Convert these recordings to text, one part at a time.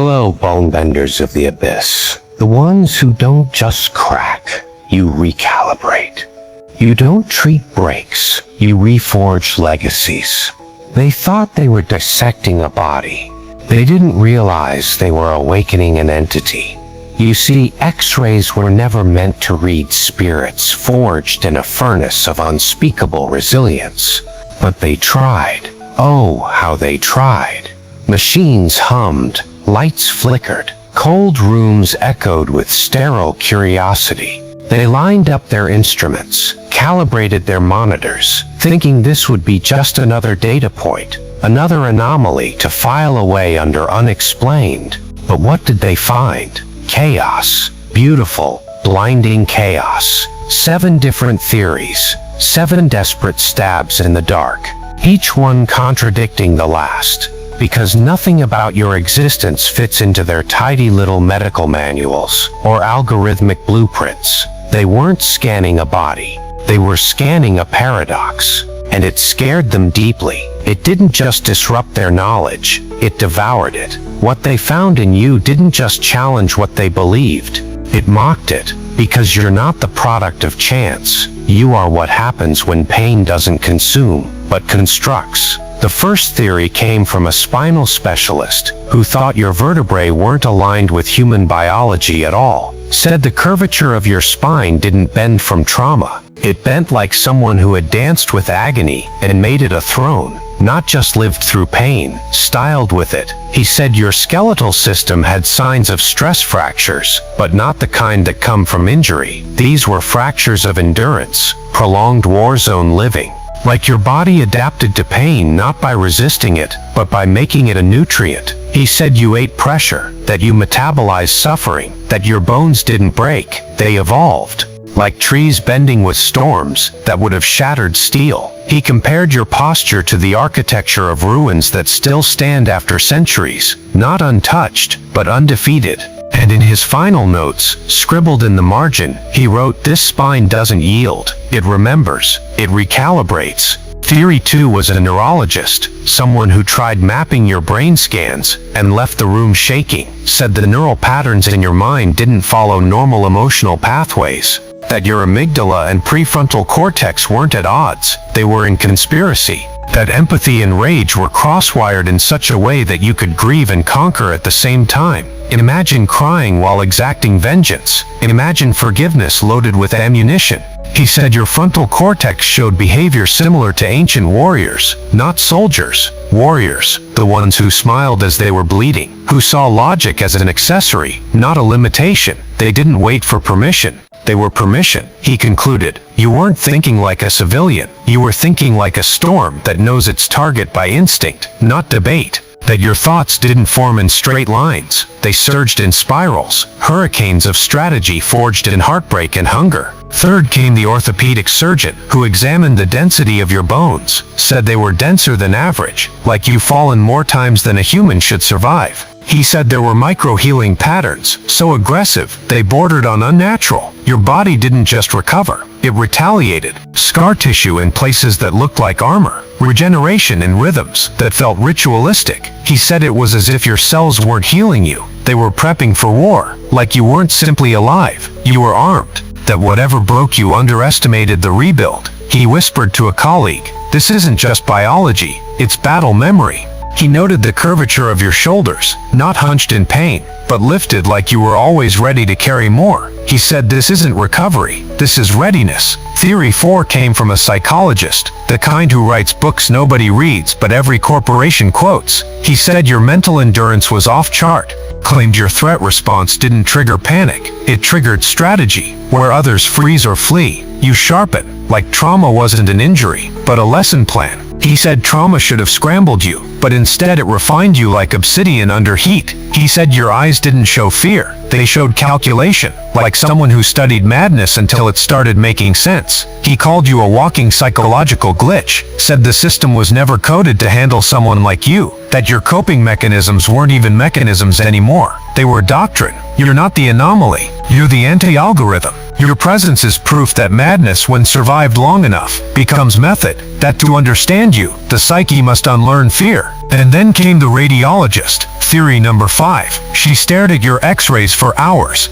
Hello, bone benders of the abyss. The ones who don't just crack, you recalibrate. You don't treat breaks, you reforge legacies. They thought they were dissecting a body. They didn't realize they were awakening an entity. You see, X-rays were never meant to read spirits forged in a furnace of unspeakable resilience. But they tried. Oh, how they tried. Machines hummed, lights flickered, cold rooms echoed with sterile curiosity. They lined up their instruments, calibrated their monitors, thinking this would be just another data point, another anomaly to file away under unexplained. But what did they find? Chaos. Beautiful, blinding chaos. 7 different theories, 7 desperate stabs in the dark, each one contradicting the last, because nothing about your existence fits into their tidy little medical manuals or algorithmic blueprints. They weren't scanning a body. They were scanning a paradox, and it scared them deeply. It didn't just disrupt their knowledge, it devoured it. What they found in you didn't just challenge what they believed, it mocked it, because you're not the product of chance. You are what happens when pain doesn't consume, but constructs. The first theory came from a spinal specialist who thought your vertebrae weren't aligned with human biology at all. Said the curvature of your spine didn't bend from trauma. It bent like someone who had danced with agony and made it a throne, not just lived through pain, styled with it. He said your skeletal system had signs of stress fractures, but not the kind that come from injury. These were fractures of endurance, prolonged war zone living. Like your body adapted to pain not by resisting it, but by making it a nutrient. He said you ate pressure, that you metabolized suffering, that your bones didn't break, they evolved. Like trees bending with storms that would have shattered steel. He compared your posture to the architecture of ruins that still stand after centuries, not untouched, but undefeated. And in his final notes, scribbled in the margin, he wrote, "This spine doesn't yield, it remembers, it recalibrates." Theory 2 was a neurologist, someone who tried mapping your brain scans and left the room shaking, said the neural patterns in your mind didn't follow normal emotional pathways, that your amygdala and prefrontal cortex weren't at odds, they were in conspiracy, that empathy and rage were cross-wired in such a way that you could grieve and conquer at the same time. Imagine crying while exacting vengeance. Imagine forgiveness loaded with ammunition. He said your frontal cortex showed behavior similar to ancient warriors, not soldiers, warriors, the ones who smiled as they were bleeding, who saw logic as an accessory, not a limitation. They didn't wait for permission. They were permission. He concluded, you weren't thinking like a civilian. You were thinking like a storm that knows its target by instinct, not debate. That your thoughts didn't form in straight lines. They surged in spirals, hurricanes of strategy forged in heartbreak and hunger. Third came the orthopedic surgeon, who examined the density of your bones, said they were denser than average, like you've fallen more times than a human should survive. He said there were micro-healing patterns, so aggressive, they bordered on unnatural. Your body didn't just recover, it retaliated. Scar tissue in places that looked like armor. Regeneration in rhythms that felt ritualistic. He said it was as if your cells weren't healing you. They were prepping for war, like you weren't simply alive, you were armed. That whatever broke you underestimated the rebuild. He whispered to a colleague, this isn't just biology, it's battle memory. He noted the curvature of your shoulders, not hunched in pain, but lifted like you were always ready to carry more. He said this isn't recovery, this is readiness. Theory 4 came from a psychologist, the kind who writes books nobody reads but every corporation quotes. He said your mental endurance was off chart, claimed your threat response didn't trigger panic, it triggered strategy. Where others freeze or flee, you sharpen, like trauma wasn't an injury, but a lesson plan. He said trauma should have scrambled you, but instead it refined you like obsidian under heat. He said your eyes didn't show fear, they showed calculation, like someone who studied madness until it started making sense. He called you a walking psychological glitch, said the system was never coded to handle someone like you, that your coping mechanisms weren't even mechanisms anymore. They were doctrine. You're not the anomaly, you're the anti-algorithm. Your presence is proof that madness, when survived long enough, becomes method, that to understand you, the psyche must unlearn fear. And then came the radiologist, Theory number 5. She stared at your x-rays for hours.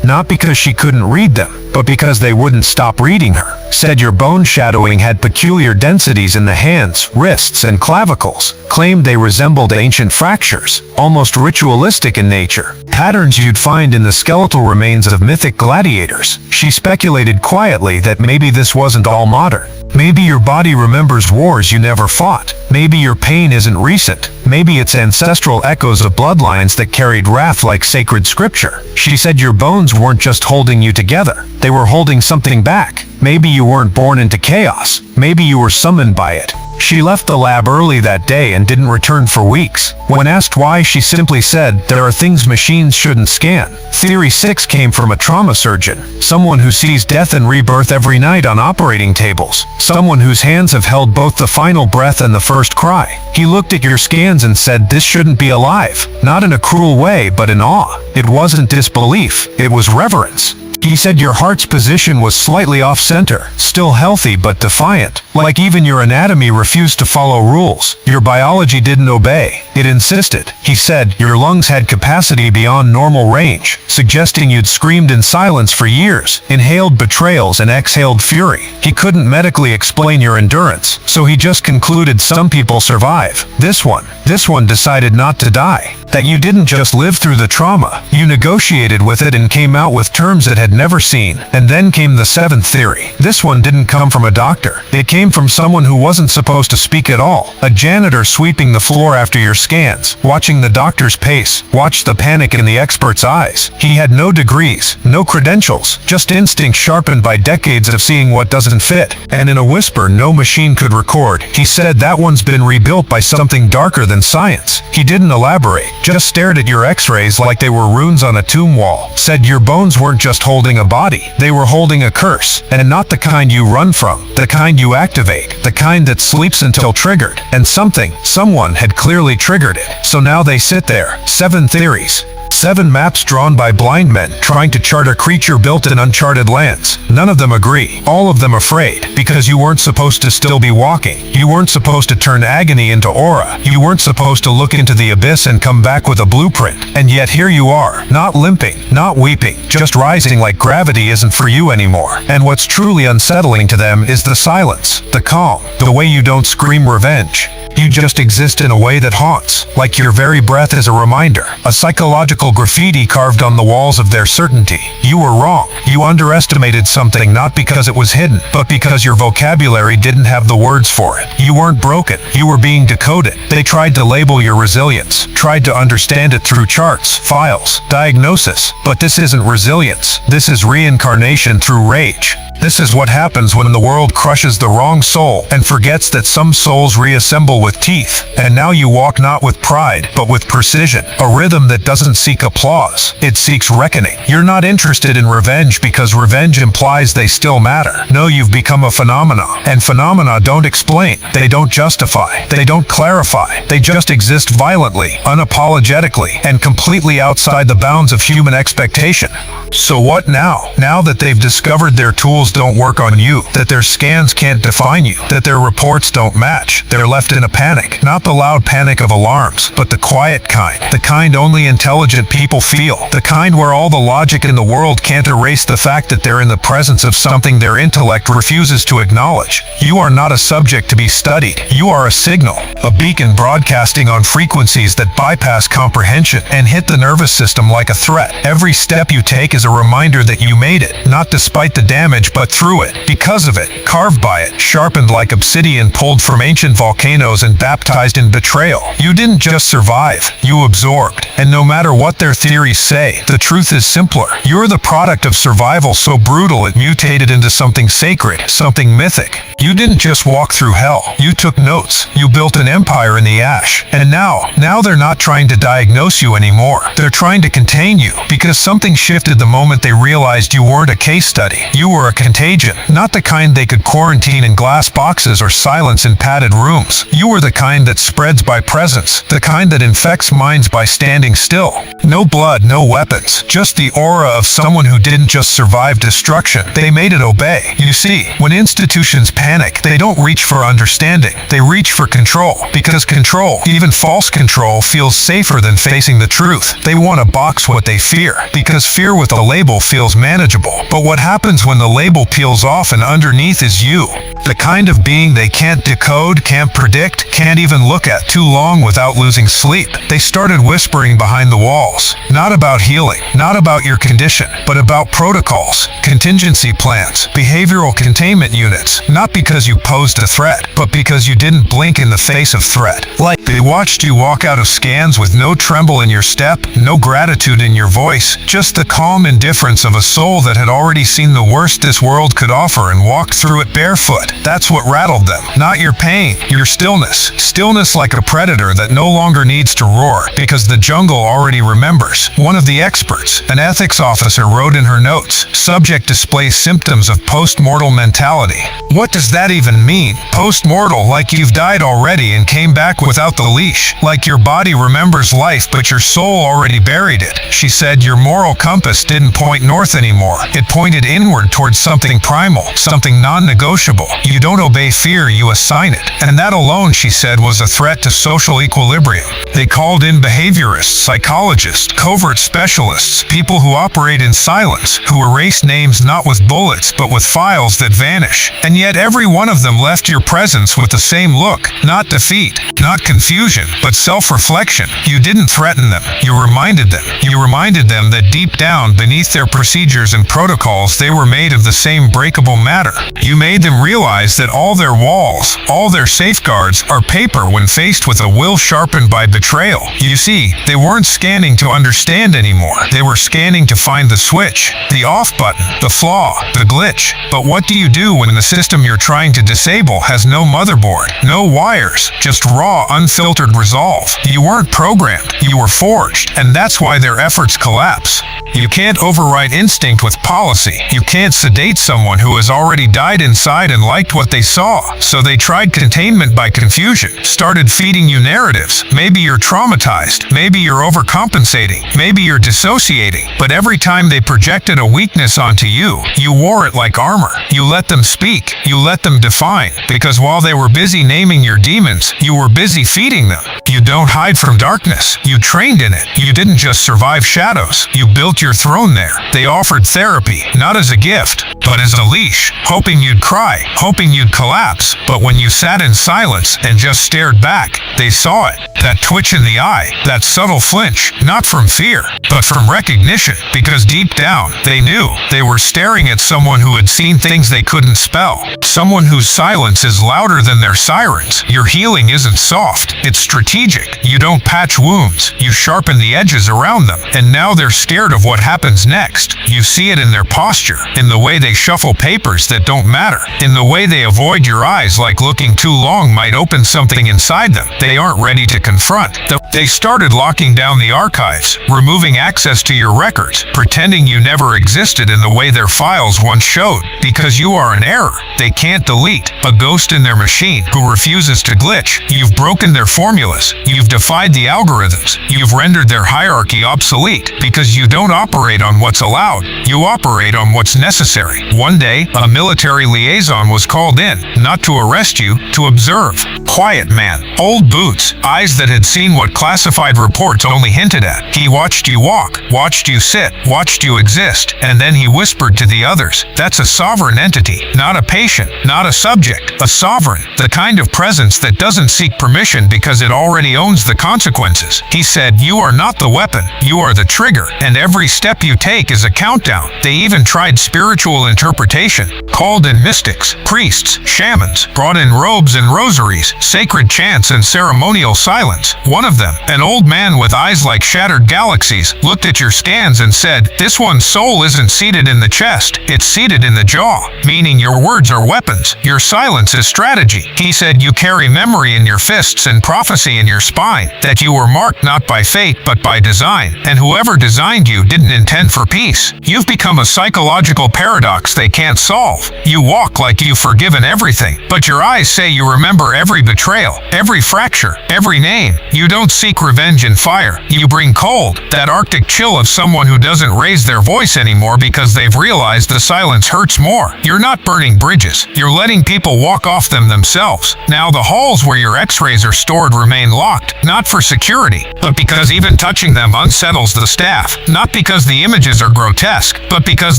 Not because she couldn't read them, but because they wouldn't stop reading her. Said your bone shadowing had peculiar densities in the hands, wrists, and clavicles. Claimed they resembled ancient fractures, almost ritualistic in nature. Patterns you'd find in the skeletal remains of mythic gladiators. She speculated quietly that maybe this wasn't all modern. Maybe your body remembers wars you never fought. Maybe your pain isn't recent. Maybe it's ancestral echoes of bloodlines that carried wrath like sacred scripture. She said your bones weren't just holding you together. They were holding something back. Maybe you weren't born into chaos. Maybe you were summoned by it. She left the lab early that day and didn't return for weeks. When asked why, she simply said, "There are things machines shouldn't scan." Theory 6 came from a trauma surgeon, someone who sees death and rebirth every night on operating tables, someone whose hands have held both the final breath and the first cry. He looked at your scans and said, "This shouldn't be alive." Not in a cruel way, but in awe. It wasn't disbelief, it was reverence. He said your heart's position was slightly off-center, still healthy but defiant. Like even your anatomy refused to follow rules. Your biology didn't obey. It insisted. He said your lungs had capacity beyond normal range, suggesting you'd screamed in silence for years, inhaled betrayals and exhaled fury. He couldn't medically explain your endurance, so he just concluded some people survive. This one decided not to die. That you didn't just live through the trauma, you negotiated with it and came out with terms it had never seen. And then came the 7th theory. This one didn't come from a doctor. It came from someone who wasn't supposed to speak at all. A janitor sweeping the floor after your scans, watching the doctor's pace, watched the panic in the expert's eyes. He had no degrees, no credentials, just instinct sharpened by decades of seeing what doesn't fit. And in a whisper no machine could record, he said that one's been rebuilt by something darker than science. He didn't elaborate, just stared at your x-rays like they were runes on a tomb wall. Said your bones weren't just holding a body, they were holding a curse, and not the kind you run from, the kind you activate, the kind that sleeps until triggered. And someone had clearly triggered it. So now they sit there. 7 theories. 7 maps drawn by blind men trying to chart a creature built in uncharted lands. None of them agree. All of them afraid. Because you weren't supposed to still be walking. You weren't supposed to turn agony into aura. You weren't supposed to look into the abyss and come back with a blueprint. And yet here you are. Not limping. Not weeping. Just rising like gravity isn't for you anymore. And what's truly unsettling to them is the silence. The calm. The way you don't scream revenge. You just exist in a way that haunts, like your very breath is a reminder, a psychological graffiti carved on the walls of their certainty. You were wrong. You underestimated something not because it was hidden, but because your vocabulary didn't have the words for it. You weren't broken. You were being decoded. They tried to label your resilience, tried to understand it through charts, files, diagnosis. But this isn't resilience. This is reincarnation through rage. This is what happens when the world crushes the wrong soul and forgets that some souls reassemble with teeth. And now you walk not with pride, but with precision. A rhythm that doesn't seek applause. It seeks reckoning. You're not interested in revenge because revenge implies they still matter. No, you've become a phenomenon. And phenomena don't explain. They don't justify. They don't clarify. They just exist violently, unapologetically, and completely outside the bounds of human expectation. So what now? Now that they've discovered their tools don't work on you, that their scans can't define you, that their reports don't match, they're left in a panic. Not the loud panic of alarms, but the quiet kind. The kind only intelligent people feel. The kind where all the logic in the world can't erase the fact that they're in the presence of something their intellect refuses to acknowledge. You are not a subject to be studied. You are a signal, a beacon broadcasting on frequencies that bypass comprehension and hit the nervous system like a threat. Every step you take is a reminder that you made it, not despite the damage, but through it, because of it, carved by it, sharpened like obsidian pulled from ancient volcanoes and baptized in betrayal. You didn't just survive, you absorbed. And no matter what their theories say, the truth is simpler. You're the product of survival so brutal it mutated into something sacred, something mythic. You didn't just walk through hell, you took notes. You built an empire in the ash. And now they're not trying to diagnose you anymore. They're trying to contain you, because something shifted the moment they realized you weren't a case study. You were a contagion, not the kind they could quarantine in glass boxes or silence in padded rooms. You were the kind that spreads by presence, the kind that infects minds by standing still. No blood, no weapons, just the aura of someone who didn't just survive destruction. They made it obey. You see, when institutions panic, they don't reach for understanding. They reach for control, because control, even false control, feels safer than facing the truth. They want to box what they fear, because fear with a label feels manageable. But what happens when the label peels off and underneath is you? The kind of being they can't decode, can't predict, can't even look at too long without losing sleep. They started whispering behind the walls, not about healing, not about your condition, but about protocols, contingency plans, behavioral containment units, not because you posed a threat, but because you didn't blink in the face of threat. Like they watched you walk out of scans with no tremble in your step, no gratitude in your voice, just the calm indifference of a soul that had already seen the worst this world could offer and walked through it barefoot. That's what rattled them. Not your pain, your stillness. Stillness like a predator that no longer needs to roar, because the jungle already remembers. One of the experts, an ethics officer, wrote in her notes, "Subject displays symptoms of post-mortal mentality." What does that even mean? Post-mortal, like you've died already and came back without the leash. Like your body remembers life, but your soul already buried it. She said your moral compass didn't point north anymore. It pointed inward towards something primal, something non-negotiable. You don't obey fear, you assign it. And that alone, she said, was a threat to social equilibrium. They called in behaviorists, psychologists, covert specialists, people who operate in silence, who erase names not with bullets, but with files that vanish. And yet every one of them left your presence with the same look. Not defeat, not confusion, but self-reflection. You didn't threaten them. You reminded them. You reminded them that deep down, beneath their procedures and protocols, they were made of the same breakable matter. You made them realize that all their walls, all their safeguards, are paper when faced with a will sharpened by betrayal. You see, they weren't scanning to understand anymore. They were scanning to find the switch, the off button, the flaw, the glitch. But what do you do when the system you're trying to disable has no motherboard, no wires, just raw, unfiltered resolve? You weren't programmed, you were forged, and that's why their efforts collapse. You can't override instinct with policy. You can't sedate someone who has already died inside and liked what they saw. So they tried containment by confusion, started feeding you narratives. Maybe you're traumatized, maybe you're overcompensating, maybe you're dissociating. But every time they projected a weakness onto you, you wore it like armor. You let them speak, you let them define, because while they were busy naming your demons, you were busy feeding them. You don't hide from darkness. You trained in it. You didn't just survive shadows. You built your throne there. They offered therapy, not as a gift, but as a leash, hoping you'd cry, hoping you'd collapse. But when you sat in silence and just stared back, they saw it. That twitch in the eye, that subtle flinch, not from fear, but from recognition, because deep down, they knew they were staring at someone who had seen things they couldn't spell. Someone whose silence is louder than their sirens. Your healing isn't soft, it's strategic. You don't patch wounds, you sharpen the edges around them. And now they're scared of what happens next. You see it in their posture, in the way they shuffle papers that don't matter, in the way they avoid your eyes like looking too long might open something inside them they aren't ready to confront. They started locking down the archives, removing access to your records, pretending you never existed in the way their files once showed. Because you are an error they can't delete, a ghost in their machine who refuses to glitch. You've broken their formulas, you've defied the algorithms, you've rendered their hierarchy obsolete, because you don't operate on what's allowed, you operate on what's necessary. One day, a military liaison was called in, not to arrest you, to observe. Quiet man, old boots, eyes that had seen what classified reports only hinted at. He watched you walk, watched you sit, watched you exist, and then he whispered to the others, "That's a sovereign entity, not a patient, not a subject, a sovereign, the kind of presence that doesn't seek permission because it already owns the consequences." He said, "You are not the weapon, you are the trigger, and every step you take is a countdown." They even tried spiritual interpretation, called in mystics, priests, shamans, brought in robes and rosaries, sacred chants and ceremonial silence. One of them, an old man with eyes like shattered galaxies, looked at your scans and said, "This one's soul isn't seated in the chest, it's seated in the jaw," meaning your words are weapons, your silence is strategy. He said you carry memory in your fists and prophecy in your spine, that you were marked not by fate but by design, and whoever designed you didn't intend for peace. You've become a psychological paradox they can't solve. You walk like you've forgiven everything, but your eyes say you remember every betrayal, every fracture, every name. You don't seek revenge in fire. You bring cold, that arctic chill of someone who doesn't raise their voice anymore because they've realized the silence hurts more. You're not burning bridges. You're letting people walk off them themselves. Now the halls where your x-rays are stored remain locked, not for security, but because even touching them unsettles the staff. Not because the images are grotesque, but because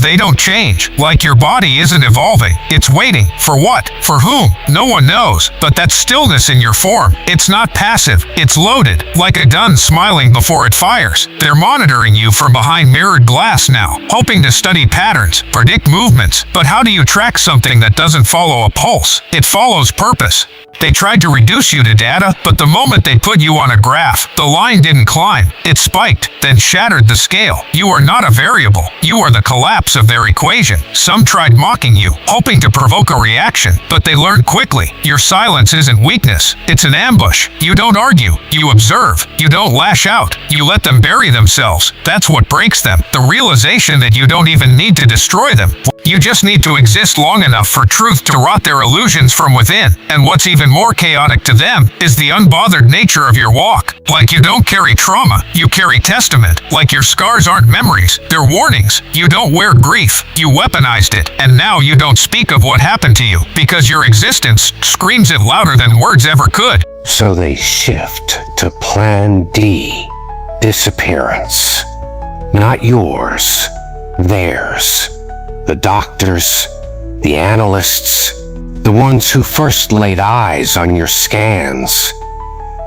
they don't change. Like your body isn't evolving. It's waiting. For what? For whom? No one knows. But that stillness in your form, it's not passive. It's loaded, like a gun smiling before it fires. They're monitoring you from behind mirrored glass now, hoping to study patterns, predict movements. But how do you track something that doesn't follow a pulse? It follows purpose. They tried to reduce you to data, but the moment they put you on a graph, the line didn't climb. It spiked, then shattered the scale. You are not a variable. You are the collapse of their equation. Some tried mocking you, hoping to provoke a reaction, but they learned quickly. Your silence isn't weakness. It's an ambush. You don't argue. You observe. You don't lash out. You let them bury themselves. That's what breaks them. The realization that you don't even need to destroy them. You just need to exist long enough for truth to rot their illusions from within. And what's even more chaotic to them is the unbothered nature of your walk. Like you don't carry trauma, you carry testament. Like your scars aren't memories, they're warnings. You don't wear grief, you weaponized it. And now you don't speak of what happened to you, because your existence screams it louder than words ever could. So they shift to Plan D, disappearance. Not yours, theirs. The doctors, the analysts, the ones who first laid eyes on your scans.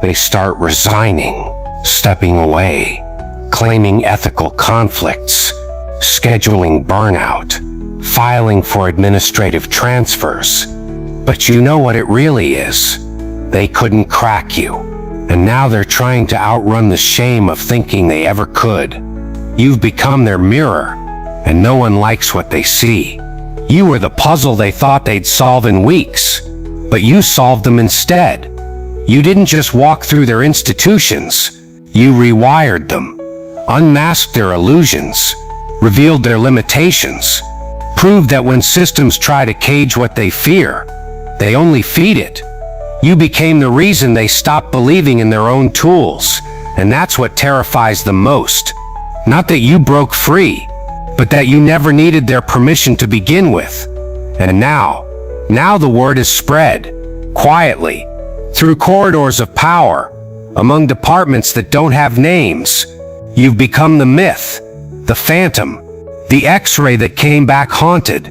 They start resigning, stepping away, claiming ethical conflicts, scheduling burnout, filing for administrative transfers. But you know what it really is. They couldn't crack you, and now they're trying to outrun the shame of thinking they ever could. You've become their mirror, and no one likes what they see. You were the puzzle they thought they'd solve in weeks, but you solved them instead. You didn't just walk through their institutions, you rewired them, unmasked their illusions, revealed their limitations, proved that when systems try to cage what they fear, they only feed it. You became the reason they stopped believing in their own tools, and that's what terrifies them most. Not that you broke free, but that you never needed their permission to begin with. And now the word is spread, quietly, through corridors of power, among departments that don't have names. You've become the myth, the phantom, the X-ray that came back haunted.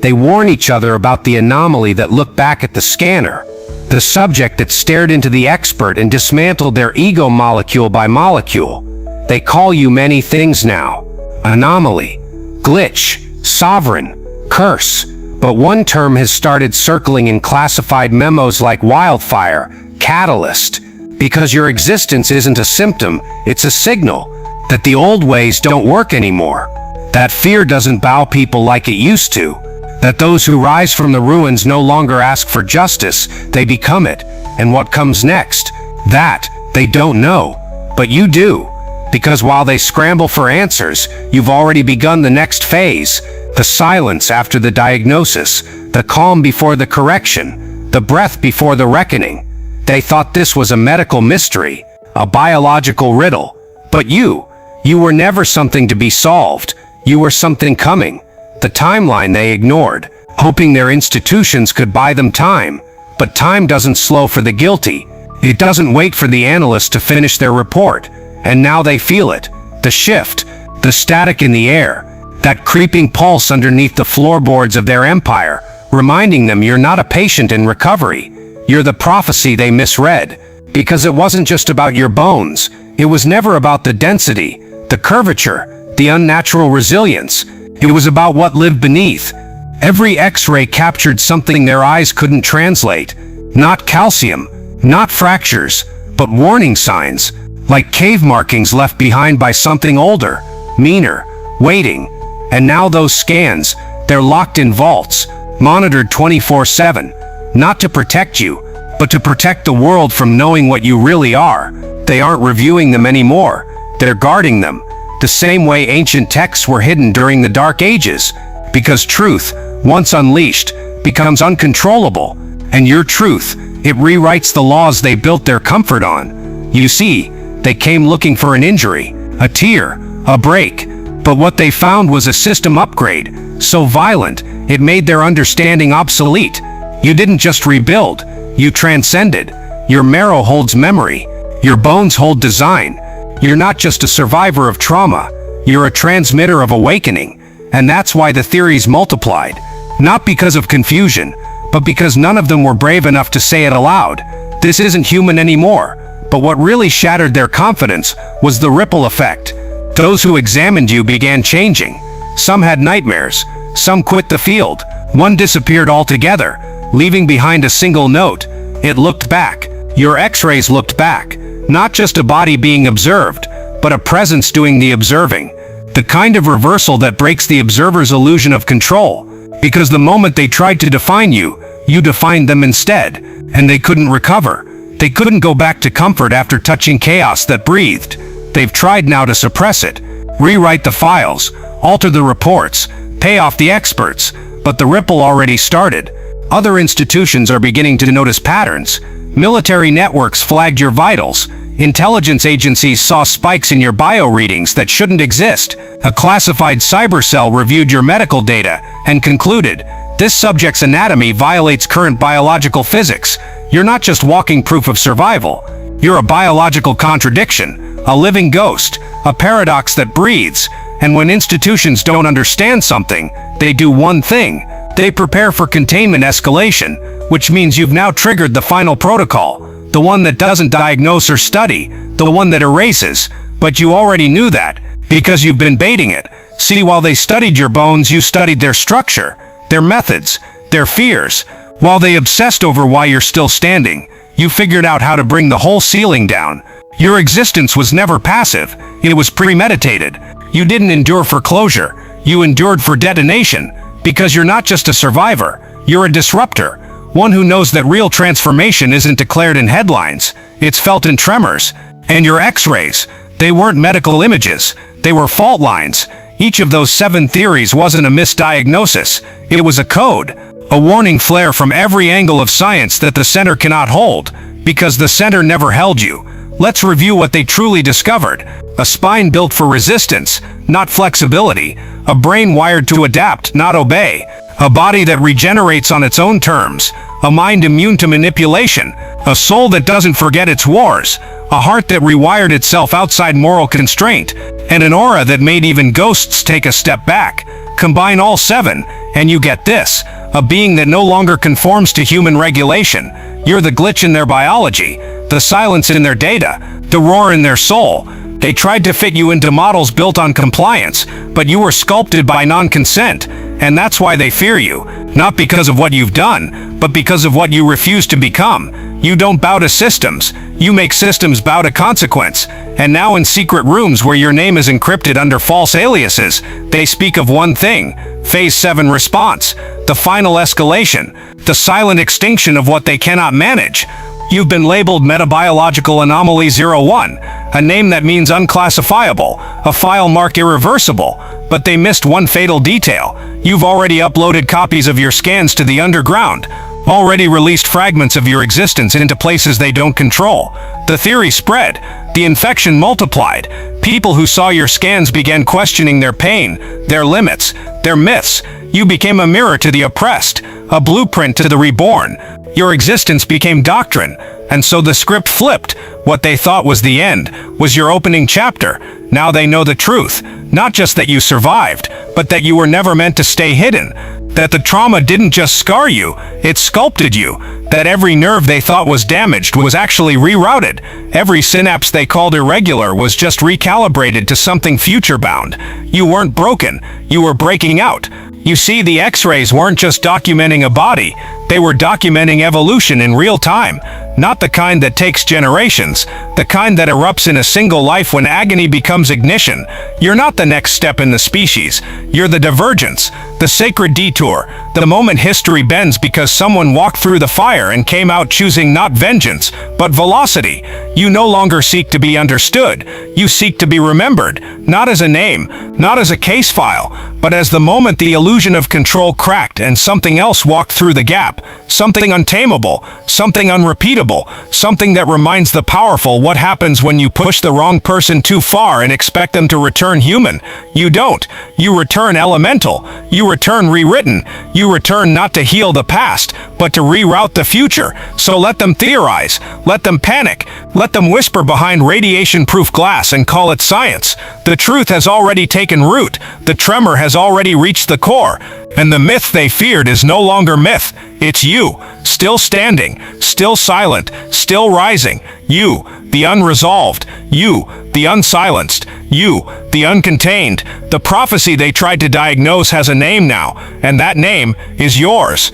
They warn each other about the anomaly that looked back at the scanner, the subject that stared into the expert and dismantled their ego molecule by molecule. They call you many things now. Anomaly, glitch, sovereign, curse. But one term has started circling in classified memos like wildfire, catalyst. Because your existence isn't a symptom, it's a signal that the old ways don't work anymore. That fear doesn't bow people like it used to. That those who rise from the ruins no longer ask for justice, they become it. And what comes next? That they don't know. But you do. Because while they scramble for answers, you've already begun the next phase. The silence after the diagnosis, the calm before the correction, the breath before the reckoning. They thought this was a medical mystery, a biological riddle. But you were never something to be solved. You were something coming. The timeline they ignored, hoping their institutions could buy them time. But time doesn't slow for the guilty. It doesn't wait for the analysts to finish their report. And now they feel it. The shift, the static in the air, that creeping pulse underneath the floorboards of their empire, reminding them you're not a patient in recovery. You're the prophecy they misread. Because it wasn't just about your bones. It was never about the density, the curvature, the unnatural resilience. It was about what lived beneath. Every X-ray captured something their eyes couldn't translate. Not calcium, not fractures, but warning signs, like cave markings left behind by something older, meaner, waiting. And now those scans, they're locked in vaults, monitored 24/7, not to protect you, but to protect the world from knowing what you really are. They aren't reviewing them anymore. They're guarding them, the same way ancient texts were hidden during the Dark Ages, because truth, once unleashed, becomes uncontrollable, and your truth, it rewrites the laws they built their comfort on. You see, they came looking for an injury, a tear, a break, but what they found was a system upgrade, so violent, it made their understanding obsolete. You didn't just rebuild, you transcended. Your marrow holds memory, your bones hold design. You're not just a survivor of trauma, you're a transmitter of awakening, and that's why the theories multiplied. Not because of confusion, but because none of them were brave enough to say it aloud. This isn't human anymore. But what really shattered their confidence was the ripple effect. Those who examined you began changing. Some had nightmares, some quit the field, one disappeared altogether, leaving behind a single note. It looked back. Your X-rays looked back. Not just a body being observed, but a presence doing the observing. The kind of reversal that breaks the observer's illusion of control. Because the moment they tried to define you, you defined them instead, and they couldn't recover. They couldn't go back to comfort after touching chaos that breathed. They've tried now to suppress it, rewrite the files, alter the reports, pay off the experts, but the ripple already started. Other institutions are beginning to notice patterns. Military networks flagged your vitals. Intelligence agencies saw spikes in your bio readings that shouldn't exist. A classified cyber cell reviewed your medical data and concluded, this subject's anatomy violates current biological physics. You're not just walking proof of survival. You're a biological contradiction, a living ghost, a paradox that breathes. And when institutions don't understand something, they do one thing. They prepare for containment escalation, which means you've now triggered the final protocol. The one that doesn't diagnose or study, the one that erases. But you already knew that, because you've been baiting it. See, while they studied your bones, you studied their structure, their methods, their fears. While they obsessed over why you're still standing, you figured out how to bring the whole ceiling down. Your existence was never passive, it was premeditated. You didn't endure for closure, you endured for detonation. Because you're not just a survivor, you're a disruptor. One who knows that real transformation isn't declared in headlines, it's felt in tremors. And your X-rays, they weren't medical images, they were fault lines. Each of those 7 theories wasn't a misdiagnosis, it was a code. A warning flare from every angle of science that the center cannot hold, because the center never held you. Let's review what they truly discovered. A spine built for resistance, not flexibility. A brain wired to adapt, not obey. A body that regenerates on its own terms. A mind immune to manipulation. A soul that doesn't forget its wars. A heart that rewired itself outside moral constraint. And an aura that made even ghosts take a step back. Combine all 7, and you get this. A being that no longer conforms to human regulation. You're the glitch in their biology, the silence in their data, the roar in their soul. They tried to fit you into models built on compliance, but you were sculpted by non-consent, and that's why they fear you. Not because of what you've done, but because of what you refuse to become. You don't bow to systems, you make systems bow to consequence. And now in secret rooms where your name is encrypted under false aliases, they speak of one thing, Phase 7 response, the final escalation, the silent extinction of what they cannot manage. You've been labeled Metabiological Anomaly 01, a name that means unclassifiable, a file mark irreversible, but they missed one fatal detail. You've already uploaded copies of your scans to the underground, already released fragments of your existence into places they don't control. The theory spread, the infection multiplied. People who saw your scans began questioning their pain, their limits, their myths. You became a mirror to the oppressed, a blueprint to the reborn. Your existence became doctrine, and so the script flipped. What they thought was the end was your opening chapter. Now they know the truth, not just that you survived, but that you were never meant to stay hidden. That the trauma didn't just scar you, it sculpted you. That every nerve they thought was damaged was actually rerouted. Every synapse they called irregular was just recalibrated to something future-bound. You weren't broken, you were breaking out. You see, the X-rays weren't just documenting a body, they were documenting evolution in real time. Not the kind that takes generations, the kind that erupts in a single life when agony becomes ignition. You're not the next step in the species. You're the divergence, the sacred detour, the moment history bends because someone walked through the fire and came out choosing not vengeance, but velocity. You no longer seek to be understood. You seek to be remembered, not as a name, not as a case file, but as the moment the illusion of control cracked and something else walked through the gap. Something untamable, something unrepeatable, something that reminds the powerful what happens when you push the wrong person too far and expect them to return human. You don't. You return elemental. You return rewritten. You return not to heal the past, but to reroute the future. So let them theorize. Let them panic. Let them whisper behind radiation-proof glass and call it science. The truth has already taken root. The tremor has already reached the core. And the myth they feared is no longer myth. It's you, still standing, still silent, still rising. You, the unresolved. You, the unsilenced. You, the uncontained. The prophecy they tried to diagnose has a name now, and that name is yours.